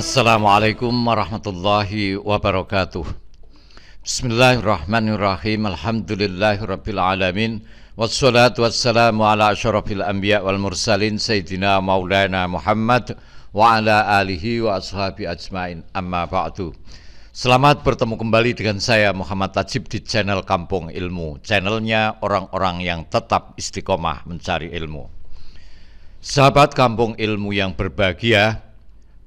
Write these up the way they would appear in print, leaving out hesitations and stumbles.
Assalamualaikum warahmatullahi wabarakatuh. Bismillahirrahmanirrahim. Alhamdulillahirabbil alamin. Wassalatu wassalamu ala asyrafil anbiya wal mursalin sayyidina maulana Muhammad wa ala alihi wa ashabi ajmain. Amma ba'du. Selamat bertemu kembali dengan saya Muhammad Tajib di channel Kampung Ilmu, channelnya orang-orang yang tetap istiqomah mencari ilmu. Sahabat Kampung Ilmu yang berbahagia,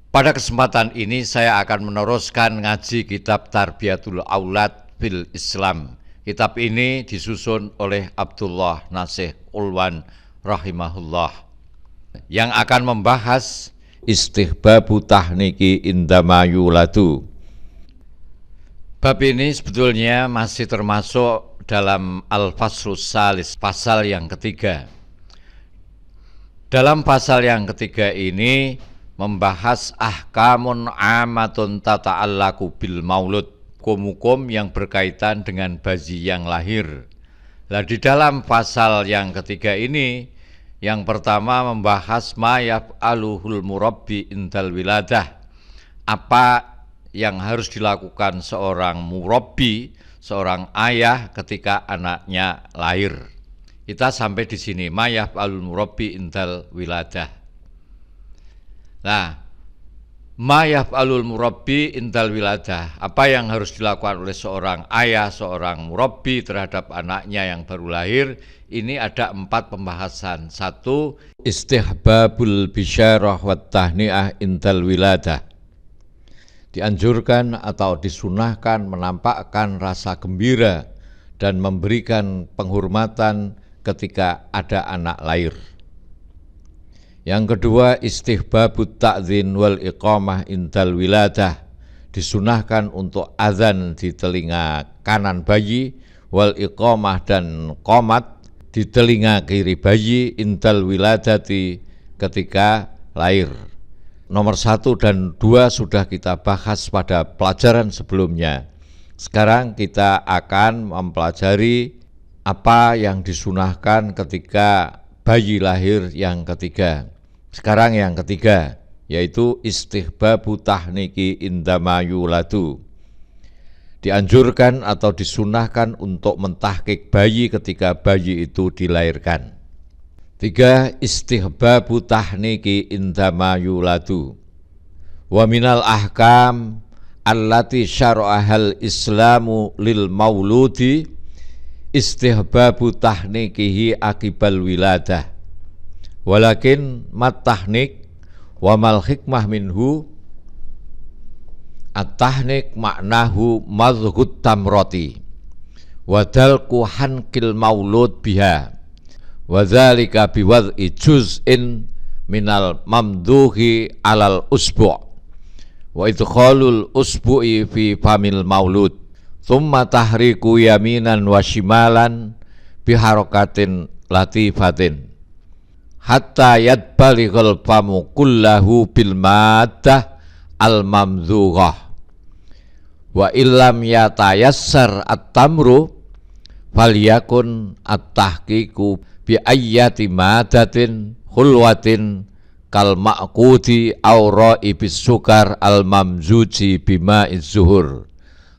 pada kesempatan ini saya akan meneruskan ngaji kitab Tarbiyatul Aulad fil Islam. Kitab ini disusun oleh Abdullah Nasih Ulwan rahimahullah, yang akan membahas istihbabu tahniki indama yuladu. Bab ini sebetulnya masih termasuk dalam Al-Faslus Salis, pasal yang ketiga. Dalam pasal yang ketiga ini membahas ahkamun amatun tata'allaku bil maulud, hukum-hukum yang berkaitan dengan bayi yang lahir. Nah, di dalam pasal yang ketiga ini, yang pertama membahas ma yaf'aluhul murabbi indal wiladah, apa yang harus dilakukan seorang murabbi, seorang ayah ketika anaknya lahir. Kita sampai di sini, ma yaf'alul murabbi indal wiladah. Nah, ma yaf'alul murabbi indal wiladah, apa yang harus dilakukan oleh seorang ayah, seorang murabbi terhadap anaknya yang baru lahir. Ini ada 4 pembahasan. 1. Istihbabul bisyarah wa tahni'ah indal wiladah. Dianjurkan atau disunahkan menampakkan rasa gembira dan memberikan penghormatan ketika ada anak lahir. Yang kedua, istihbabut ta'dzin wal iqamah indal wiladah. Disunahkan untuk azan di telinga kanan bayi, wal iqamah dan qomat di telinga kiri bayi indal wiladati ketika lahir. Nomor 1 dan 2 sudah kita bahas pada pelajaran sebelumnya. Sekarang kita akan mempelajari apa yang disunahkan ketika bayi lahir yang ketiga. Sekarang yang ketiga, yaitu istihbabu tahniki indama yuladu. Dianjurkan atau disunahkan untuk mentahkik bayi ketika bayi itu dilahirkan. 3. Istihbabu tahniki indama yuladu. Wa minal ahkam allati syara'ahal islamu lil mauludi istihbabu tahnikihi akibal wiladah. Walakin mat tahnik wa mal hikmah minhu at-tahnik maknahu madhhut tamroti wa dalku hankil maulud biha wa dzalika biwad'i juz'in minal mamduhi alal usbu' wa idkhalul usbu'i fi famil maulud thumma tahriku yaminan wa shimalan biharakatin latifatin hatta yadbalighal famu kullahu bil maddah al mamdhughah wa illam yatayassar at-tamru falyakun at-tahqiqu bi ayyati madatin khulwatin kal ma'qudi aw ra'ibis sukar al mamzuji bima'iz zuhur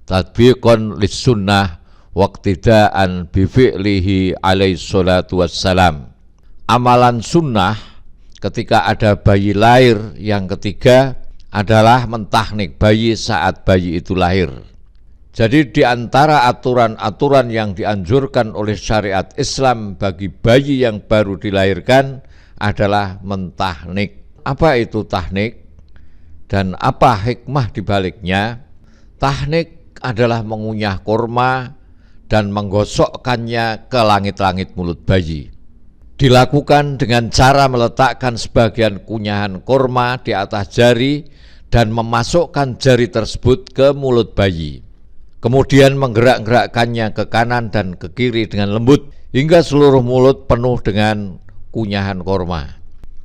tadbiqan lis sunnah waqtidaan bi fi'lihi alaihi salatu wassalam. Amalan sunnah ketika ada bayi lahir yang ketiga adalah mentahnik bayi saat bayi itu lahir. Jadi di antara aturan-aturan yang dianjurkan oleh syariat Islam bagi bayi yang baru dilahirkan adalah mentahnik. Apa itu tahnik dan apa hikmah dibaliknya? Tahnik adalah mengunyah kurma dan menggosokkannya ke langit-langit mulut bayi. Dilakukan dengan cara meletakkan sebagian kunyahan kurma di atas jari dan memasukkan jari tersebut ke mulut bayi. Kemudian menggerak-gerakkannya ke kanan dan ke kiri dengan lembut hingga seluruh mulut penuh dengan kunyahan kurma.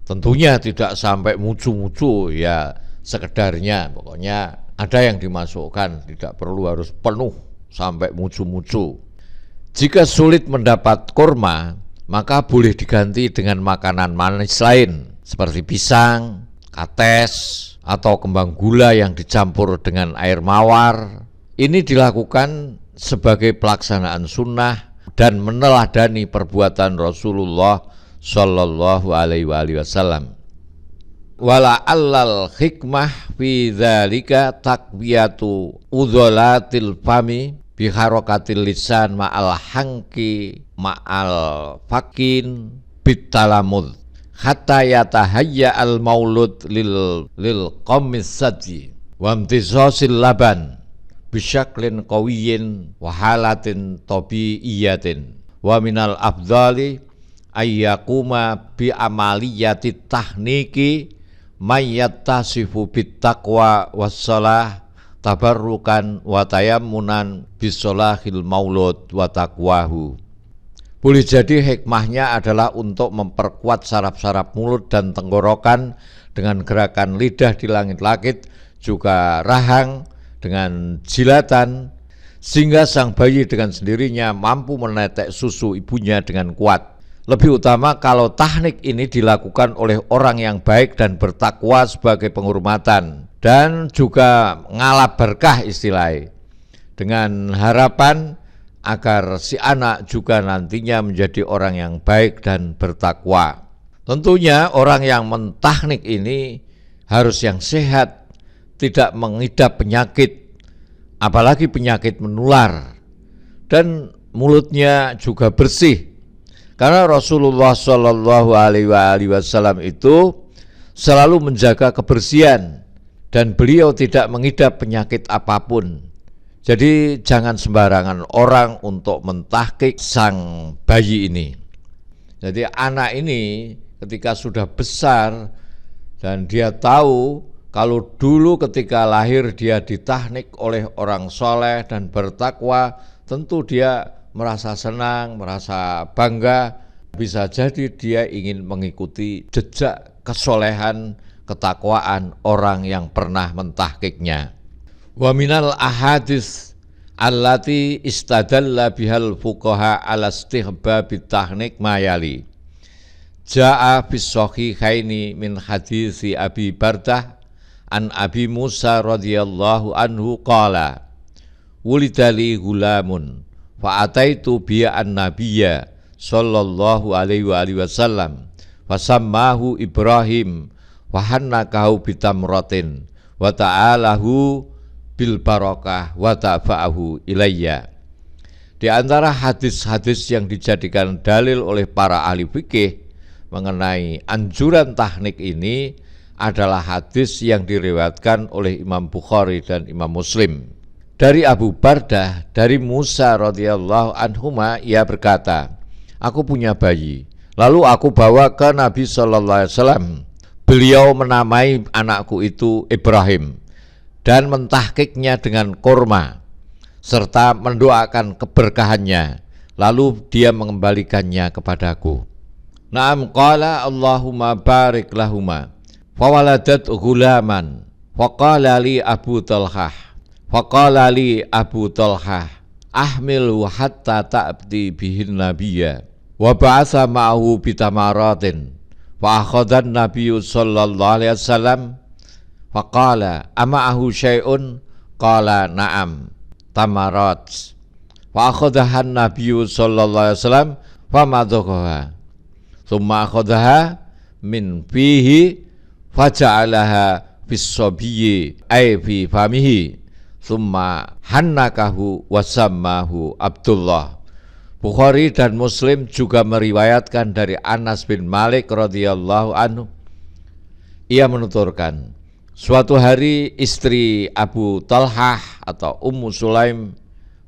Tentunya tidak sampai mucu-mucu, ya sekedarnya, pokoknya ada yang dimasukkan, tidak perlu harus penuh sampai mucu-mucu. Jika sulit mendapat kurma, maka boleh diganti dengan makanan manis lain seperti pisang, kates, atau kembang gula yang dicampur dengan air mawar. Ini dilakukan sebagai pelaksanaan sunnah dan meneladani perbuatan Rasulullah Shallallahu Alaihi Wasallam. Wala allal hikmah fi dzalika taqwiyatu udholatil fami bi harakatil lisan ma'al hanki ma'al fakin bitalamud hatta yatahayya al maulud lil qamissati wa imtisasil laban bisyaklin qawiyyin wa halatin tabiiyatin wa minal afdali ayyakuma bi amaliyati tahniki mayyattasifu bittaqwa wassalah tabarrukan wa tayammunan bisolahil maulud wa taqwahu. Boleh jadi hikmahnya adalah untuk memperkuat saraf-saraf mulut dan tenggorokan dengan gerakan lidah di langit-langit, juga rahang dengan jilatan, sehingga sang bayi dengan sendirinya mampu menetek susu ibunya dengan kuat. Lebih utama kalau teknik ini dilakukan oleh orang yang baik dan bertakwa sebagai penghormatan dan juga ngalap berkah istilahnya, dengan harapan agar si anak juga nantinya menjadi orang yang baik dan bertakwa. Tentunya orang yang menteknik ini harus yang sehat, tidak mengidap penyakit, apalagi penyakit menular, dan mulutnya juga bersih. Karena Rasulullah Shallallahu Alaihi Wasallam itu selalu menjaga kebersihan dan beliau tidak mengidap penyakit apapun. Jadi jangan sembarangan orang untuk mentahqiq sang bayi ini. Jadi anak ini ketika sudah besar dan dia tahu kalau dulu ketika lahir dia ditahnik oleh orang soleh dan bertakwa, tentu dia merasa senang, merasa bangga. Bisa jadi dia ingin mengikuti jejak kesolehan, ketakwaan orang yang pernah mentahqiqnya. Wa minal ahadits allati istadalla bihal fuqaha ala istihbabit tahnik mayali. Jaa bis sahihaini min hadisi Abi Bardah an Abi Musa radhiyallahu anhu qala wulidali gulamun fa ataitu biya an nabiyya sallallahu alaihi wasallam fa sammahu Ibrahim wa hannakahu bitamratin wa ta'alahu bil barakah wa ta'fa'ahu ilayya. Di antara hadis-hadis yang dijadikan dalil oleh para ahli fikih mengenai anjuran tahnik ini adalah hadis yang diriwayatkan oleh Imam Bukhari dan Imam Muslim. Dari Abu Bardah, dari Musa radhiyallahu anhuma, ia berkata, aku punya bayi, lalu aku bawa ke Nabi sallallahu alaihi wasallam. Beliau menamai anakku itu Ibrahim dan mentahqiqnya dengan kurma serta mendoakan keberkahannya, lalu dia mengembalikannya kepadaku. Naam qala Allahumma barik lahuma fawaladat ghulaman faqala li Abu Talhah ahmilhu hatta ta'ti bihin nabiyya wa ba'atha ma'ahu bitamaratin fa akhadhan nabiyyu sallallahu alaihi wasallam faqala ama'ahu syai'un qala na'am tamarat fa akhadhahan nabiyyu sallallahu alaihi wasallam famadhaqaha thumma akhadhaha min fihi faja'alaha fis sabiyyi ay fi famihi thumma hannakahu wasammahu Abdullah. Bukhari dan Muslim juga meriwayatkan dari Anas bin Malik radhiyallahu anhu. Ia menuturkan, suatu hari istri Abu Talhah atau Ummu Sulaim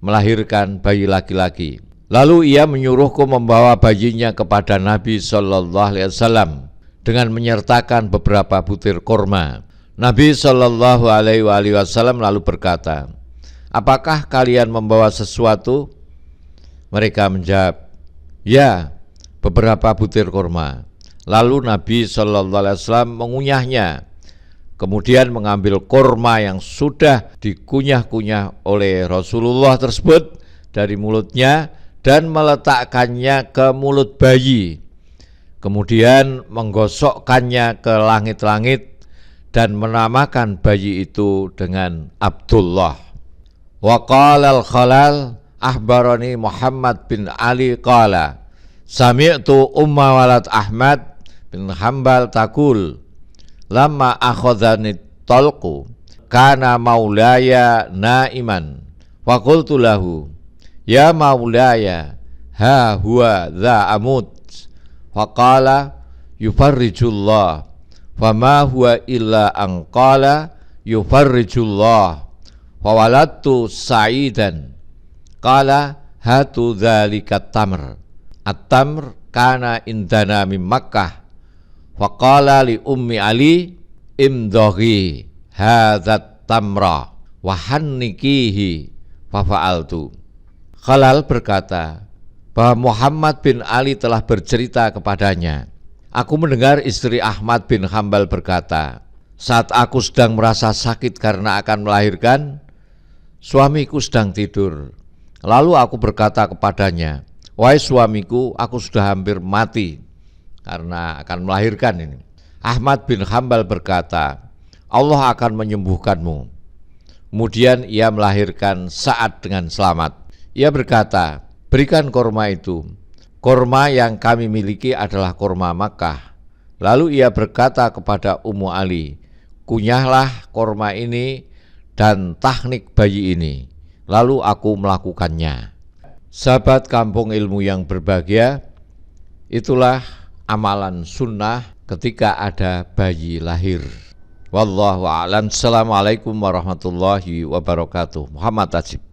melahirkan bayi laki-laki. Lalu ia menyuruhku membawa bayinya kepada Nabi sallallahu alaihi wasallam dengan menyertakan beberapa butir kurma. Nabi sallallahu alaihi wasallam lalu berkata, apakah kalian membawa sesuatu? Mereka menjawab, ya, beberapa butir kurma. Lalu Nabi sallallahu alaihi wasallam mengunyahnya, kemudian mengambil kurma yang sudah dikunyah-kunyah oleh Rasulullah tersebut dari mulutnya dan meletakkannya ke mulut bayi, kemudian menggosokkannya ke langit-langit dan menamakan bayi itu dengan Abdullah. Wa qala al-Khalal akhbarani Muhammad bin Ali qala sami'tu Umma walad Ahmad bin Hanbal taqul lamma akhadhani talqu kana maulaya naiman wa qultu lahu ya maulaya ha huwa dha amut wa qala yufarrijullah wa ma huwa illa an qala yufarrijullah wa waladtu sa'idan qala hatu dzalika tamr at-tamr kana indana min Makkah wa qala li ummi Ali imdaghi hadzat tamra wa hannikihi fa fa'altu. Khalal berkata bahwa Muhammad bin Ali telah bercerita kepadanya, aku mendengar istri Ahmad bin Hanbal berkata, saat aku sedang merasa sakit karena akan melahirkan, suamiku sedang tidur. Lalu aku berkata kepadanya, wahai suamiku, aku sudah hampir mati karena akan melahirkan ini. Ahmad bin Hanbal berkata, Allah akan menyembuhkanmu. Kemudian ia melahirkan saat dengan selamat. Ia berkata, berikan korma itu. Korma yang kami miliki adalah korma Makkah. Lalu ia berkata kepada Ummu Ali, kunyahlah korma ini dan tahnik bayi ini. Lalu aku melakukannya. Sahabat kampung ilmu yang berbahagia, itulah amalan sunnah ketika ada bayi lahir. Wallahu a'lam. Assalamualaikum warahmatullahi wabarakatuh. Muhammad Tajib.